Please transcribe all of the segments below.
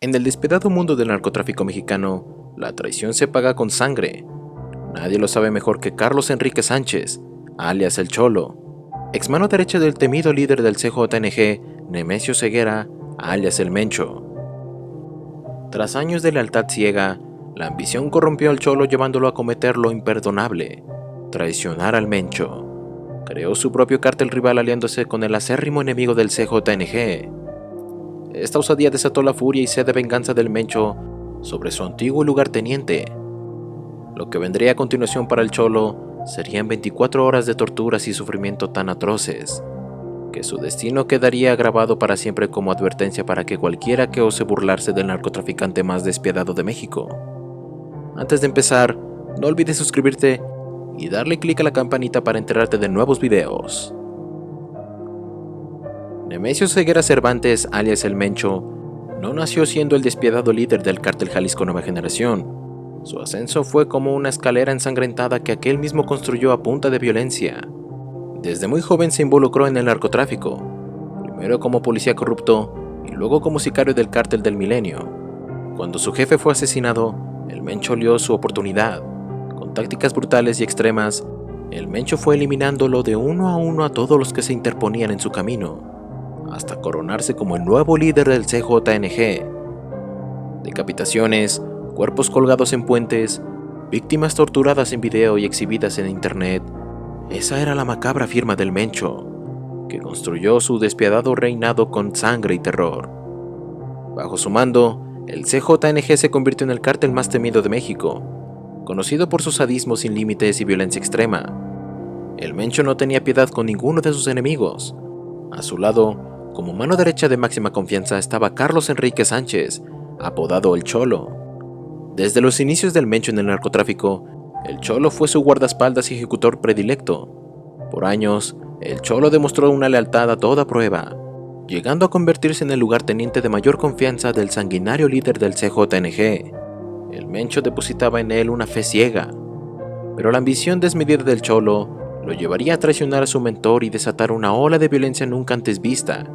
En el despiadado mundo del narcotráfico mexicano, la traición se paga con sangre. Nadie lo sabe mejor que Carlos Enrique Sánchez, alias El Cholo, ex mano derecha del temido líder del CJNG, Nemesio Ceguera, alias El Mencho. Tras años de lealtad ciega, la ambición corrompió al Cholo llevándolo a cometer lo imperdonable, traicionar al Mencho. Creó su propio cártel rival aliándose con el acérrimo enemigo del CJNG. Esta osadía desató la furia y sed de venganza del Mencho sobre su antiguo lugarteniente. Lo que vendría a continuación para el Cholo serían 24 horas de torturas y sufrimiento tan atroces, que su destino quedaría grabado para siempre como advertencia para que cualquiera que ose burlarse del narcotraficante más despiadado de México. Antes de empezar, no olvides suscribirte y darle clic a la campanita para enterarte de nuevos videos. Nemesio Ceguera Cervantes, alias El Mencho, no nació siendo el despiadado líder del cártel Jalisco Nueva Generación. Su ascenso fue como una escalera ensangrentada que aquel mismo construyó a punta de violencia. Desde muy joven se involucró en el narcotráfico, primero como policía corrupto y luego como sicario del cártel del Milenio. Cuando su jefe fue asesinado, El Mencho olió su oportunidad. Con tácticas brutales y extremas, El Mencho fue eliminándolo de uno a todos los que se interponían en su camino, hasta coronarse como el nuevo líder del CJNG. Decapitaciones, cuerpos colgados en puentes, víctimas torturadas en video y exhibidas en internet. Esa era la macabra firma del Mencho, que construyó su despiadado reinado con sangre y terror. Bajo su mando, el CJNG se convirtió en el cártel más temido de México, conocido por su sadismo sin límites y violencia extrema. El Mencho no tenía piedad con ninguno de sus enemigos. A su lado, como mano derecha de máxima confianza, estaba Carlos Enrique Sánchez, apodado El Cholo. Desde los inicios del Mencho en el narcotráfico, El Cholo fue su guardaespaldas y ejecutor predilecto. Por años, El Cholo demostró una lealtad a toda prueba, llegando a convertirse en el lugarteniente de mayor confianza del sanguinario líder del CJNG. El Mencho depositaba en él una fe ciega, pero la ambición desmedida del Cholo lo llevaría a traicionar a su mentor y desatar una ola de violencia nunca antes vista,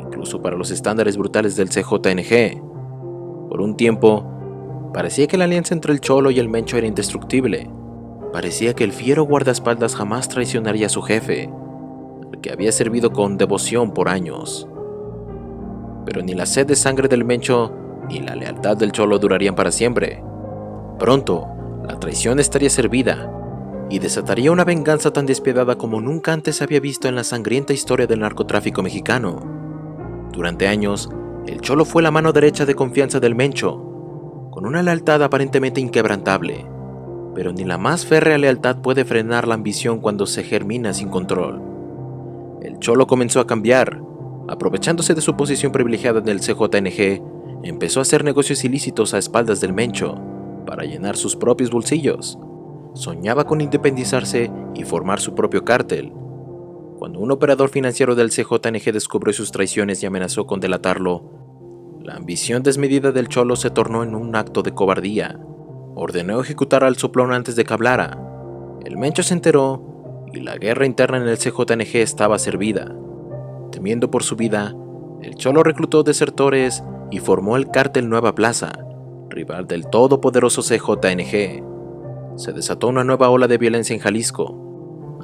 incluso para los estándares brutales del CJNG. Por un tiempo, parecía que la alianza entre el Cholo y el Mencho era indestructible. Parecía que el fiero guardaespaldas jamás traicionaría a su jefe, al que había servido con devoción por años. Pero ni la sed de sangre del Mencho ni la lealtad del Cholo durarían para siempre. Pronto, la traición estaría servida y desataría una venganza tan despiadada como nunca antes había visto en la sangrienta historia del narcotráfico mexicano. Durante años, el Cholo fue la mano derecha de confianza del Mencho, con una lealtad aparentemente inquebrantable, pero ni la más férrea lealtad puede frenar la ambición cuando se germina sin control. El Cholo comenzó a cambiar. Aprovechándose de su posición privilegiada en el CJNG, empezó a hacer negocios ilícitos a espaldas del Mencho, para llenar sus propios bolsillos. Soñaba con independizarse y formar su propio cártel. Cuando un operador financiero del CJNG descubrió sus traiciones y amenazó con delatarlo, la ambición desmedida del Cholo se tornó en un acto de cobardía. Ordenó ejecutar al soplón antes de que hablara. El Mencho se enteró y la guerra interna en el CJNG estaba servida. Temiendo por su vida, el Cholo reclutó desertores y formó el cártel Nueva Plaza, rival del todopoderoso CJNG. Se desató una nueva ola de violencia en Jalisco.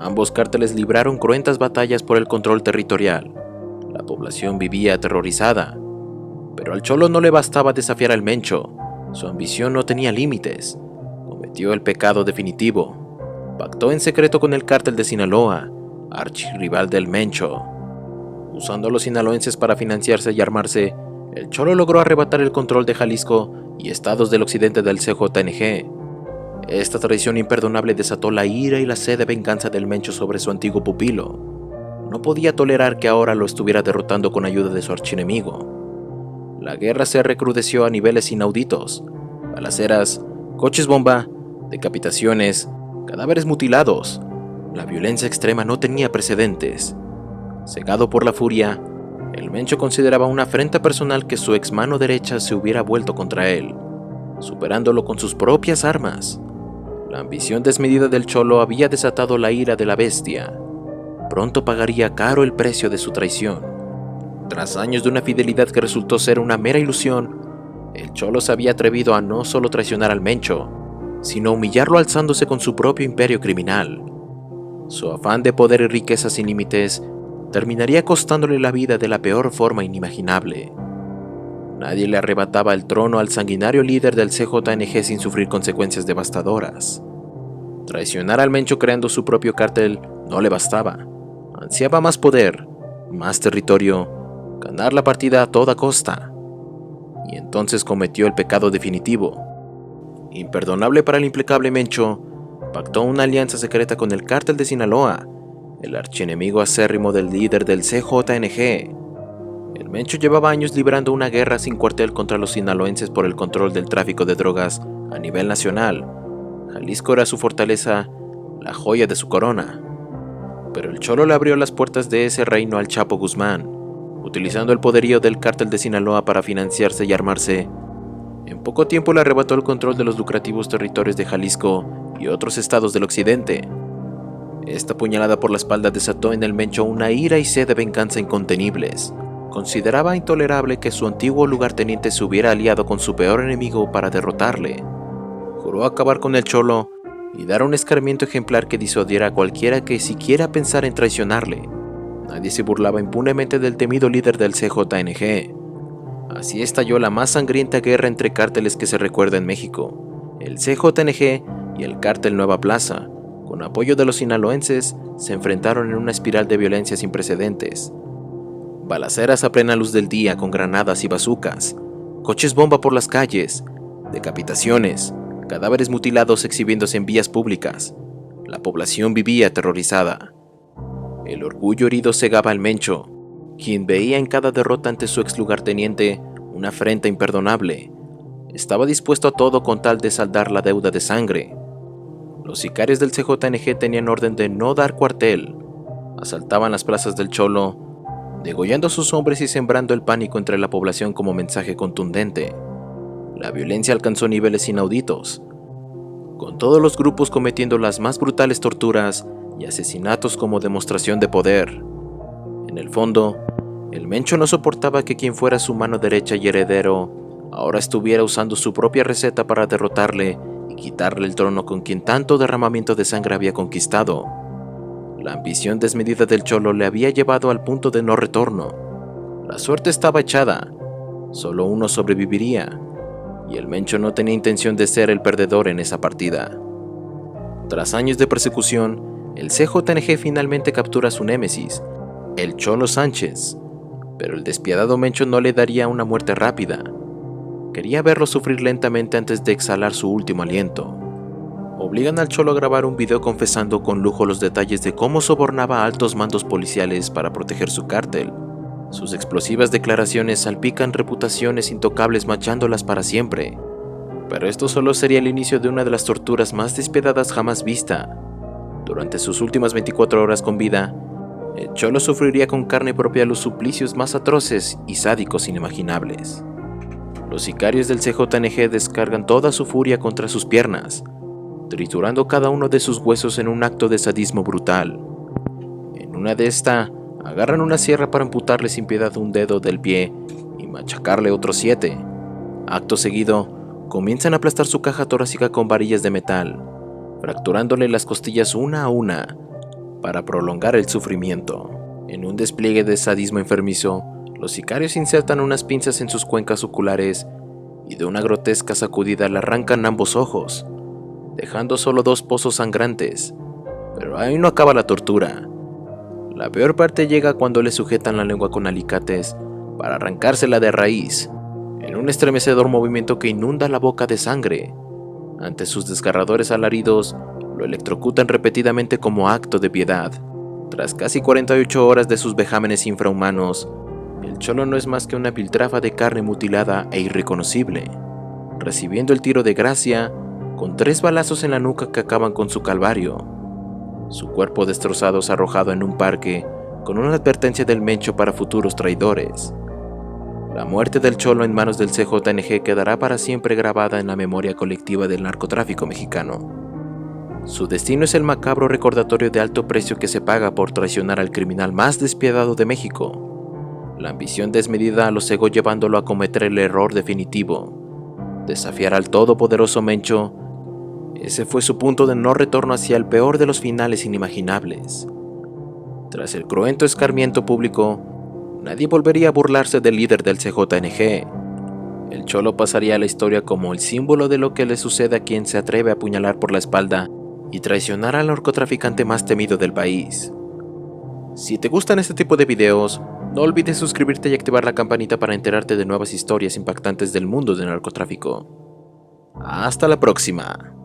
Ambos cárteles libraron cruentas batallas por el control territorial. La población vivía aterrorizada. Pero al Cholo no le bastaba desafiar al Mencho. Su ambición no tenía límites. Cometió el pecado definitivo. Pactó en secreto con el cártel de Sinaloa, archirrival del Mencho. Usando a los sinaloenses para financiarse y armarse, el Cholo logró arrebatar el control de Jalisco y estados del occidente del CJNG. Esta traición imperdonable desató la ira y la sed de venganza del Mencho sobre su antiguo pupilo. No podía tolerar que ahora lo estuviera derrotando con ayuda de su archienemigo. La guerra se recrudeció a niveles inauditos. Balaceras, coches bomba, decapitaciones, cadáveres mutilados. La violencia extrema no tenía precedentes. Cegado por la furia, el Mencho consideraba una afrenta personal que su ex mano derecha se hubiera vuelto contra él, superándolo con sus propias armas. La ambición desmedida del Cholo había desatado la ira de la bestia. Pronto pagaría caro el precio de su traición. Tras años de una fidelidad que resultó ser una mera ilusión, El Cholo se había atrevido a no solo traicionar al Mencho, sino humillarlo alzándose con su propio imperio criminal. Su afán de poder y riqueza sin límites terminaría costándole la vida de la peor forma inimaginable. Nadie le arrebataba el trono al sanguinario líder del CJNG sin sufrir consecuencias devastadoras. Traicionar al Mencho creando su propio cártel no le bastaba. Ansiaba más poder, más territorio, ganar la partida a toda costa. Y entonces cometió el pecado definitivo. Imperdonable para el implacable Mencho, pactó una alianza secreta con el cártel de Sinaloa, el archienemigo acérrimo del líder del CJNG. El Mencho llevaba años librando una guerra sin cuartel contra los sinaloenses por el control del tráfico de drogas a nivel nacional. Jalisco era su fortaleza, la joya de su corona. Pero el Cholo le abrió las puertas de ese reino al Chapo Guzmán, utilizando el poderío del cártel de Sinaloa para financiarse y armarse. En poco tiempo le arrebató el control de los lucrativos territorios de Jalisco y otros estados del occidente. Esta puñalada por la espalda desató en el Mencho una ira y sed de venganza incontenibles. Consideraba intolerable que su antiguo lugarteniente se hubiera aliado con su peor enemigo para derrotarle. Juró acabar con el Cholo y dar un escarmiento ejemplar que disuadiera a cualquiera que siquiera pensara en traicionarle. Nadie se burlaba impunemente del temido líder del CJNG. Así estalló la más sangrienta guerra entre cárteles que se recuerda en México. El CJNG y el cártel Nueva Plaza, con apoyo de los sinaloenses, se enfrentaron en una espiral de violencia sin precedentes. Balaceras a plena luz del día con granadas y bazucas, coches bomba por las calles, decapitaciones, cadáveres mutilados exhibiéndose en vías públicas. La población vivía aterrorizada. El orgullo herido cegaba al Mencho, quien veía en cada derrota ante su ex lugarteniente una afrenta imperdonable. Estaba dispuesto a todo con tal de saldar la deuda de sangre. Los sicarios del CJNG tenían orden de no dar cuartel. Asaltaban las plazas del Cholo, degollando a sus hombres y sembrando el pánico entre la población como mensaje contundente. La violencia alcanzó niveles inauditos, con todos los grupos cometiendo las más brutales torturas y asesinatos como demostración de poder. En el fondo, el Mencho no soportaba que quien fuera su mano derecha y heredero ahora estuviera usando su propia receta para derrotarle y quitarle el trono con quien tanto derramamiento de sangre había conquistado. La ambición desmedida del Cholo le había llevado al punto de no retorno. La suerte estaba echada, solo uno sobreviviría, y el Mencho no tenía intención de ser el perdedor en esa partida. Tras años de persecución, el CJNG finalmente captura a su némesis, el Cholo Sánchez, pero el despiadado Mencho no le daría una muerte rápida. Quería verlo sufrir lentamente antes de exhalar su último aliento. Obligan al Cholo a grabar un video confesando con lujo los detalles de cómo sobornaba a altos mandos policiales para proteger su cártel. Sus explosivas declaraciones salpican reputaciones intocables manchándolas para siempre. Pero esto solo sería el inicio de una de las torturas más despiadadas jamás vista. Durante sus últimas 24 horas con vida, el Cholo sufriría con carne propia los suplicios más atroces y sádicos inimaginables. Los sicarios del CJNG descargan toda su furia contra sus piernas, triturando cada uno de sus huesos en un acto de sadismo brutal. En una de estas, agarran una sierra para amputarle sin piedad un dedo del pie y machacarle otros 7. Acto seguido, comienzan a aplastar su caja torácica con varillas de metal, fracturándole las costillas una a una para prolongar el sufrimiento. En un despliegue de sadismo enfermizo, los sicarios insertan unas pinzas en sus cuencas oculares y de una grotesca sacudida le arrancan ambos ojos, dejando solo 2 pozos sangrantes. Pero ahí no acaba la tortura. La peor parte llega cuando le sujetan la lengua con alicates para arrancársela de raíz, en un estremecedor movimiento que inunda la boca de sangre. Ante sus desgarradores alaridos, lo electrocutan repetidamente como acto de piedad. Tras casi 48 horas de sus vejámenes infrahumanos, el Cholo no es más que una piltrafa de carne mutilada e irreconocible, recibiendo el tiro de gracia con 3 balazos en la nuca que acaban con su calvario. Su cuerpo destrozado es arrojado en un parque con una advertencia del Mencho para futuros traidores. La muerte del Cholo en manos del CJNG quedará para siempre grabada en la memoria colectiva del narcotráfico mexicano. Su destino es el macabro recordatorio de alto precio que se paga por traicionar al criminal más despiadado de México. La ambición desmedida lo cegó llevándolo a cometer el error definitivo desafiar al todopoderoso Mencho, ese fue su punto de no retorno hacia el peor de los finales inimaginables. Tras el cruento escarmiento público, nadie volvería a burlarse del líder del CJNG. El Cholo pasaría a la historia como el símbolo de lo que le sucede a quien se atreve a apuñalar por la espalda y traicionar al narcotraficante más temido del país. Si te gustan este tipo de videos, no olvides suscribirte y activar la campanita para enterarte de nuevas historias impactantes del mundo del narcotráfico. Hasta la próxima.